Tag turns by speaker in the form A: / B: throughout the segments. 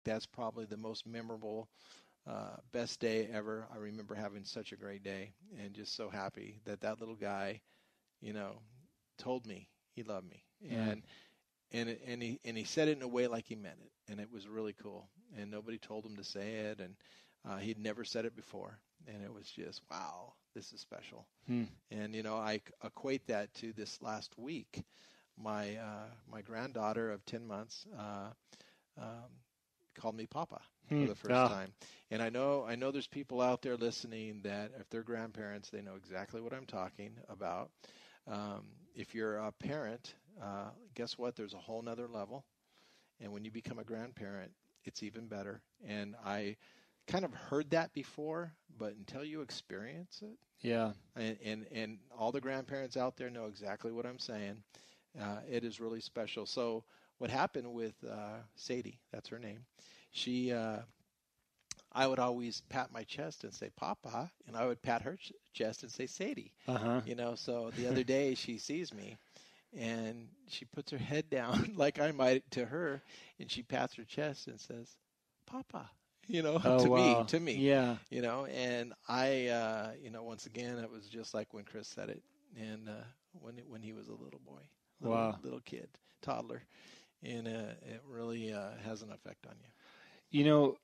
A: that's probably the most memorable, best day ever. I remember having such a great day and just so happy that that little guy, you know, told me he loved me.
B: Yeah.
A: And he said it in a way like he meant it, and it was really cool. And nobody told him to say it, and he'd never said it before, and it was just, wow, this is special. And you know, I equate that to this last week. My granddaughter of 10 months called me Papa for the first time, and I know there's people out there listening that if they're grandparents, they know exactly what I'm talking about. If you're a parent, guess what? There's a whole nother level. And when you become a grandparent, it's even better. And I kind of heard that before, but until you experience it,
B: yeah,
A: and all the grandparents out there know exactly what I'm saying. It is really special. So what happened with Sadie, that's her name, she, I would always pat my chest and say, Papa, and I would pat her chest and say, Sadie. You know, so the other day she sees me, and she puts her head down like I might to her, and she pats her chest and says, Papa, you know, to me,
B: yeah,
A: you know, and I, you know, once again, it was just like when Chris said it, and when he was a little boy, little kid, toddler, and it really has an effect on you.
B: You know,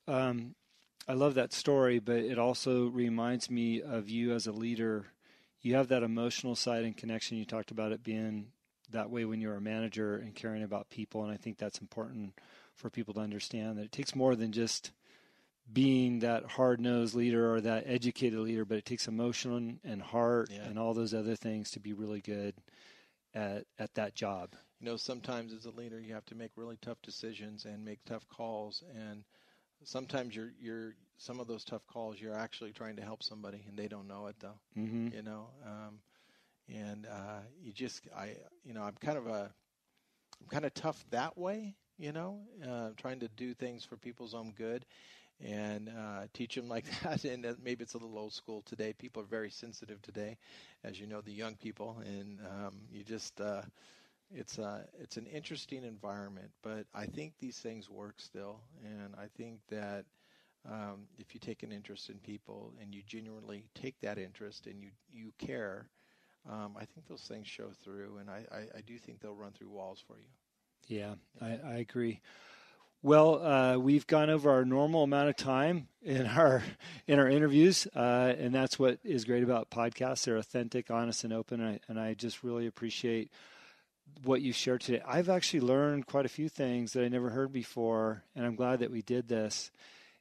B: I love that story, but it also reminds me of you as a leader. You have that emotional side and connection. You talked about it being that way when you're a manager and caring about people, and I think that's important for people to understand that it takes more than just being that hard-nosed leader or that educated leader, but it takes emotion and heart and all those other things to be really good at that job.
A: You know, sometimes as a leader, you have to make really tough decisions and make tough calls, and sometimes you're some of those tough calls, you're actually trying to help somebody, and they don't know it though. You know, and I'm kind of tough that way. You know, trying to do things for people's own good, and teach them like that. And maybe it's a little old school today. People are very sensitive today, as you know, the young people, and you just. It's an interesting environment, but I think these things work still, and I think that if you take an interest in people and you genuinely take that interest and you care, I think those things show through, and I do think they'll run through walls for you.
B: Yeah, I agree. Well, we've gone over our normal amount of time in our interviews, and that's what is great about podcasts. They're authentic, honest, and open, and I just really appreciate what you shared today. I've actually learned quite a few things that I never heard before, and I'm glad that we did this.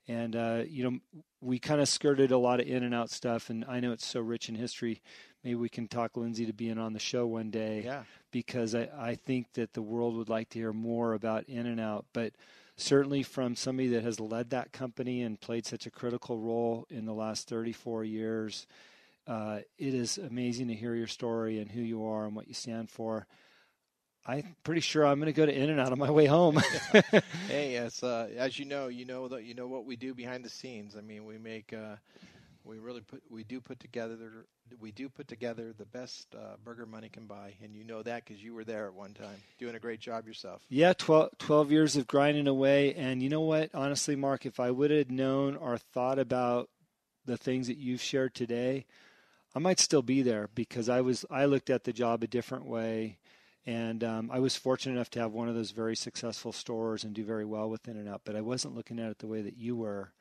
B: And, you know, we kind of skirted a lot of in and out stuff, and I know it's so rich in history. Maybe we can talk Lindsay to being on the show one day, because I think that the world would like to hear more about in and out. But certainly from somebody that has led that company and played such a critical role in the last 34 years, it is amazing to hear your story and who you are and what you stand for. I'm pretty sure I'm going to go to In-N-Out on my way home.
A: Hey, as you know what we do behind the scenes. I mean, we do put together the best burger money can buy, and you know that because you were there at one time, doing a great job yourself.
B: Yeah, 12 years of grinding away, and you know what? Honestly, Mark, if I would have known or thought about the things that you've shared today, I might still be there because I looked at the job a different way. And I was fortunate enough to have one of those very successful stores and do very well with In-N-Out, but I wasn't looking at it the way that you were.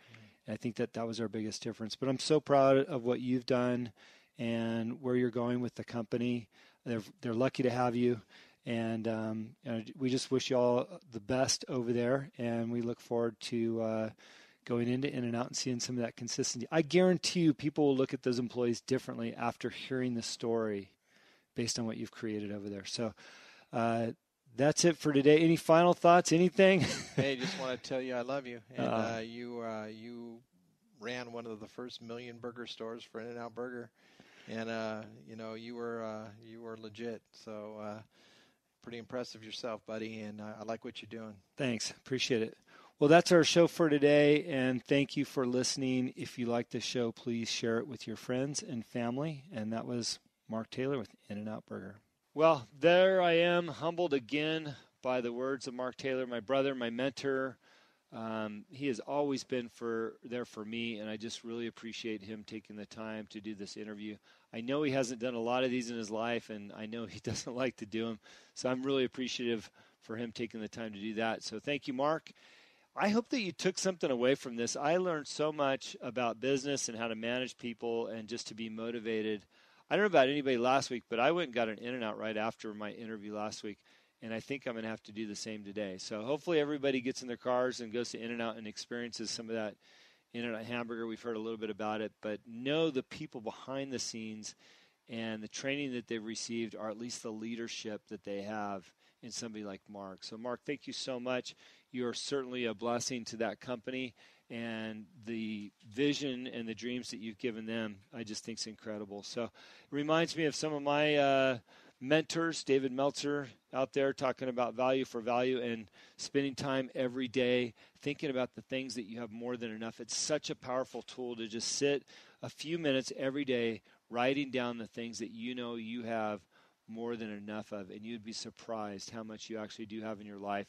B: And I think that was our biggest difference. But I'm so proud of what you've done and where you're going with the company. They're lucky to have you. And we just wish you all the best over there. And we look forward to going into In-N-Out and seeing some of that consistency. I guarantee you people will look at those employees differently after hearing the story based on what you've created over there. So that's it for today. Any final thoughts, anything?
A: Hey, just want to tell you I love you. And you ran one of the first 1 million burger stores for In-N-Out Burger. And, you were legit. So pretty impressive yourself, buddy. And I like what you're doing.
B: Thanks. Appreciate it. Well, that's our show for today. And thank you for listening. If you like the show, please share it with your friends and family. And that was Mark Taylor with In-N-Out Burger. Well, there I am, humbled again by the words of Mark Taylor, my brother, my mentor, He has always been there for me, and I just really appreciate him taking the time to do this interview. I know he hasn't done a lot of these in his life, and I know he doesn't like to do them, so I'm really appreciative for him taking the time to do that. So thank you, Mark. I hope that you took something away from this. I learned so much about business and how to manage people and just to be motivated. I don't know about anybody last week, but I went and got an In-N-Out right after my interview last week, and I think I'm going to have to do the same today. So hopefully everybody gets in their cars and goes to In-N-Out and experiences some of that In-N-Out hamburger. We've heard a little bit about it, but know the people behind the scenes and the training that they've received, or at least the leadership that they have in somebody like Mark. So Mark, thank you so much. You are certainly a blessing to that company, and the vision and the dreams that you've given them, I just think is incredible. So it reminds me of some of my mentors, David Meltzer out there talking about value for value and spending time every day thinking about the things that you have more than enough. It's such a powerful tool to just sit a few minutes every day writing down the things that you know you have more than enough of, and you'd be surprised how much you actually do have in your life.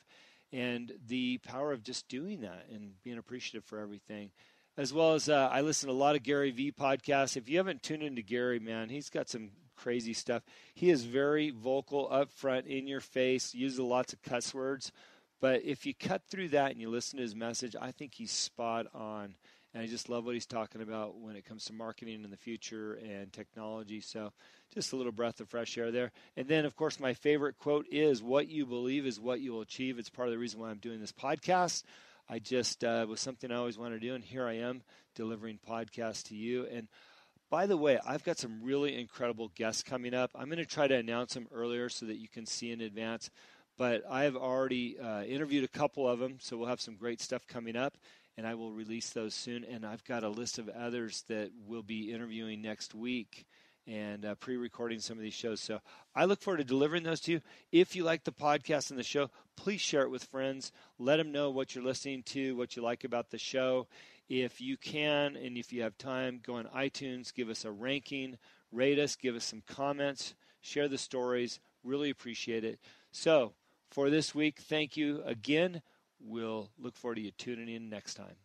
B: And the power of just doing that and being appreciative for everything. As well as I listen to a lot of Gary Vee podcasts. If you haven't tuned into Gary, man, he's got some crazy stuff. He is very vocal, upfront, in your face, uses lots of cuss words. But if you cut through that and you listen to his message, I think he's spot on. And I just love what he's talking about when it comes to marketing in the future and technology. So just a little breath of fresh air there. And then, of course, my favorite quote is, what you believe is what you will achieve. It's part of the reason why I'm doing this podcast. I just was something I always wanted to do, and here I am delivering podcasts to you. And by the way, I've got some really incredible guests coming up. I'm going to try to announce them earlier so that you can see in advance. But I have already interviewed a couple of them, so we'll have some great stuff coming up, and I will release those soon. And I've got a list of others that we'll be interviewing next week and pre-recording some of these shows. So I look forward to delivering those to you. If you like the podcast and the show, please share it with friends. Let them know what you're listening to, what you like about the show. If you can, and if you have time, go on iTunes, give us a ranking, rate us, give us some comments, share the stories. Really appreciate it. So for this week, thank you again. We'll look forward to you tuning in next time.